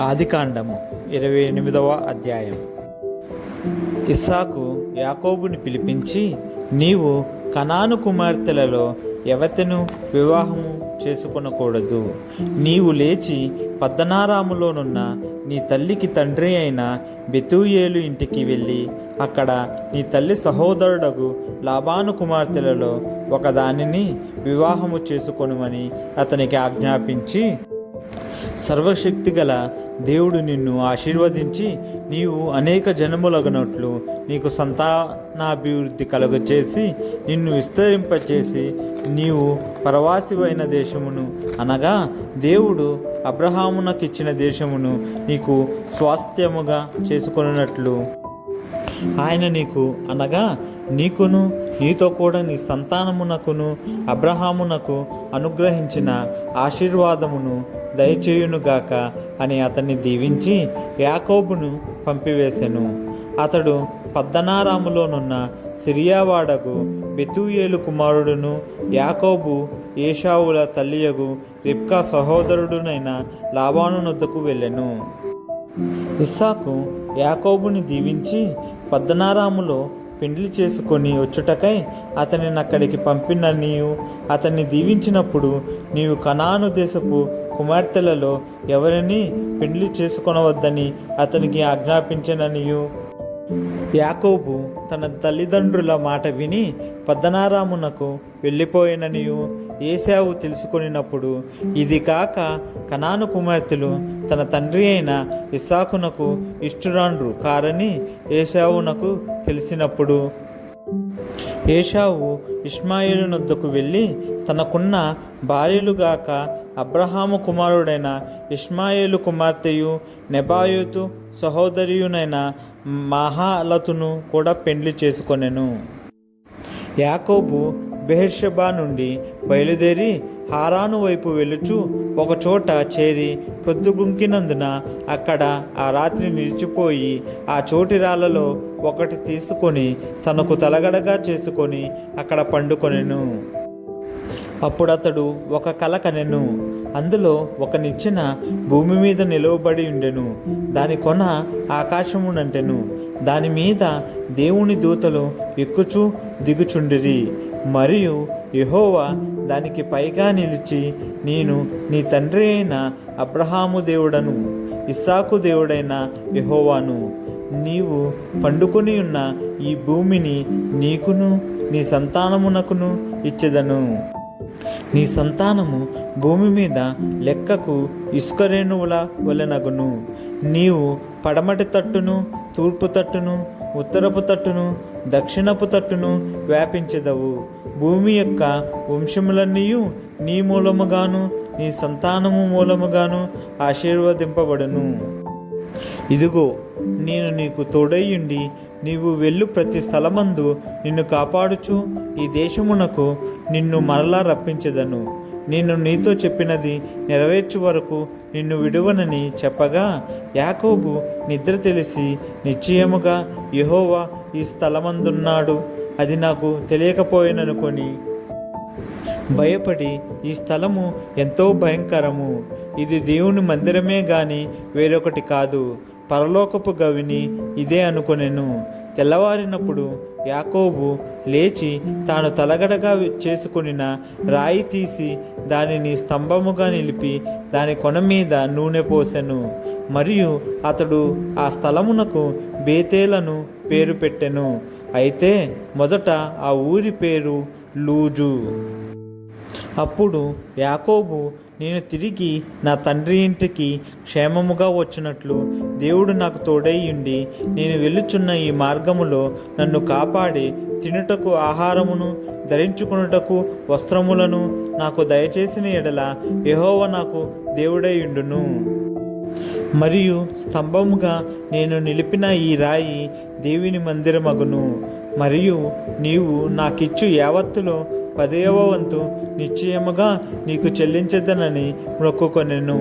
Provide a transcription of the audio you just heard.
ఆదికాండము 28వ అధ్యాయం. ఇస్సాకు యాకోబుని పిలిపించి, నీవు కనాను కుమార్తెలలో ఎవతెను వివాహము చేసుకొనకూడదు. నీవు లేచి పద్దనారాములోనున్న నీ తల్లికి తండ్రి అయిన బెతూయేలు ఇంటికి వెళ్ళి అక్కడ నీ తల్లి సహోదరుడగు లాబాను కుమార్తెలలో ఒకదానిని వివాహము చేసుకొనుమని అతనికి ఆజ్ఞాపించి, సర్వశక్తిగల దేవుడు నిన్ను ఆశీర్వదించి నీవు అనేక జనములగునట్లు నీకు సంతానాభివృద్ధి కలుగచేసి నిన్ను విస్తరింపచేసి నీవు పరవాసివైన దేశమును అనగా దేవుడు అబ్రహామునకిచ్చిన దేశమును నీకు స్వాస్థ్యముగా చేసుకొనున్నట్లు ఆయన నీకు అనగా నీకును నీతో కూడా నీ సంతానమునకును అబ్రహామునకు అనుగ్రహించిన ఆశీర్వాదమును దయచేయునుగాక అని అతన్ని దీవించి యాకోబును పంపివేశెను. అతడు పద్దనారాములోనున్న సిరియావాడకు బెతూయేలు కుమారుడును యాకోబు ఏషావుల తల్లియగు రిబ్కా సహోదరుడునైన లాబాను నొద్దకు వెళ్ళెను. ఇస్సాకు యాకోబుని దీవించి పద్దనారాములో పెండ్లి చేసుకొని వచ్చుటకై అతనిని అక్కడికి పంపిననియు, అతన్ని దీవించినప్పుడు నీవు కనాను దేశపు కుమార్తెలలో ఎవరిని పెండ్లి చేసుకొనవద్దని అతనికి ఆజ్ఞాపించననియు, యాకోబు తన తల్లిదండ్రుల మాట విని పద్దనారామునకు వెళ్ళిపోయిననియు ఏశావు తెలుసుకొనినప్పుడు, ఇది కాక కనాను కుమార్తెలు తన తండ్రి అయిన ఇస్సాకునకు ఇష్టురాండ్రు కారని ఏశావునకు తెలిసినప్పుడు, ఏశావు ఇష్మాయేలు నొద్దకు వెళ్ళి తనకున్న భార్యలుగాక అబ్రహాము కుమారుడైన ఇష్మాయేలు కుమార్తెయు నెబాయోతు సహోదరియునైన మహాలతును కూడా పెండ్లి చేసుకొనెను. యాకోబు బెహెర్షెబా నుండి బయలుదేరి హారాను వైపు వెలుచు ఒకచోట చేరి ప్రొద్దుగుంకినందున అక్కడ ఆ రాత్రి నిలిచిపోయి ఆ చోటి రాళ్లలో ఒకటి తీసుకొని తనకు తలగడగా చేసుకొని అక్కడ పండుకొనెను. అప్పుడతడు ఒక కల కనెను. అందులో ఒక నిచ్చెన భూమి మీద నిలవబడి ఉండెను. దాని కొన ఆకాశమునంటెను. దాని మీద దేవుని దూతలు ఎక్కుచూ దిగుచుండిరి. మరియు యెహోవా దానికి పైగా నిలిచి, నేను నీ తండ్రి అయిన అబ్రహాము దేవుడను, ఇస్సాకు దేవుడైన యెహోవాను. నీవు పండుకొని ఉన్న ఈ భూమిని నీకును నీ సంతానమునకును ఇచ్చెదను. నీ సంతానము భూమి మీద లెక్కకు ఇసుక రేణువుల వలెనగును. నీవు పడమటి తట్టును, తూర్పు తట్టును, ఉత్తరపు తట్టును, దక్షిణపు తట్టును వ్యాపించెదవు. భూమి యొక్క వంశములన్నీయు నీ మూలముగాను నీ సంతానము మూలముగాను ఆశీర్వదింపబడును. ఇదిగో, నేను నీకు తోడయ్యుండి నీవు వెళ్ళు ప్రతి స్థలమందు నిన్ను కాపాడుచు ఈ దేశమునకు నిన్ను మరలా రప్పించెదను. నేను నీతో చెప్పినది నెరవేర్చు వరకు నిన్ను విడువనని చెప్పగా, యాకోబు నిద్ర తెలిసి నిశ్చయముగా యెహోవా ఈ స్థలమందున్నాడు, అది నాకు తెలియకపోయిననుకొని భయపడి, ఈ స్థలము ఎంతో భయంకరము, ఇది దేవుని మందిరమే గాని వేరొకటి కాదు, పరలోకపు గవిని ఇదే అనుకొనెను. తెల్లవారినప్పుడు యాకోబు లేచి తాను తలగడగా చేసుకొనిన రాయి తీసి దానిని స్తంభముగా నిలిపి దాని కొన మీద నూనె పోసెను. మరియు అతడు ఆ స్థలమునకు బేతేలను పేరు పెట్టెను. అయితే మొదట ఆ ఊరి పేరు లూజు. అప్పుడు యాకోబు, నేను తిరిగి నా తండ్రి ఇంటికి క్షేమముగా వచ్చినట్లు దేవుడు నాకు తోడైయుండి నేను వెళ్ళుచున్న ఈ మార్గములో నన్ను కాపాడి తినుటకు ఆహారమును ధరించుకొనుటకు వస్త్రములను నాకు దయచేసిన ఎడల యెహోవా నాకు దేవుడైయుండును. మరియు స్తంభముగా నేను నిలిపిన ఈ రాయి దేవుని మందిరమగును. మరియు నీవు నాకిచ్చు యావత్తులో 10వ వంతు నిశ్చయముగా నీకు చెల్లించదనని మొక్కుకొనెను.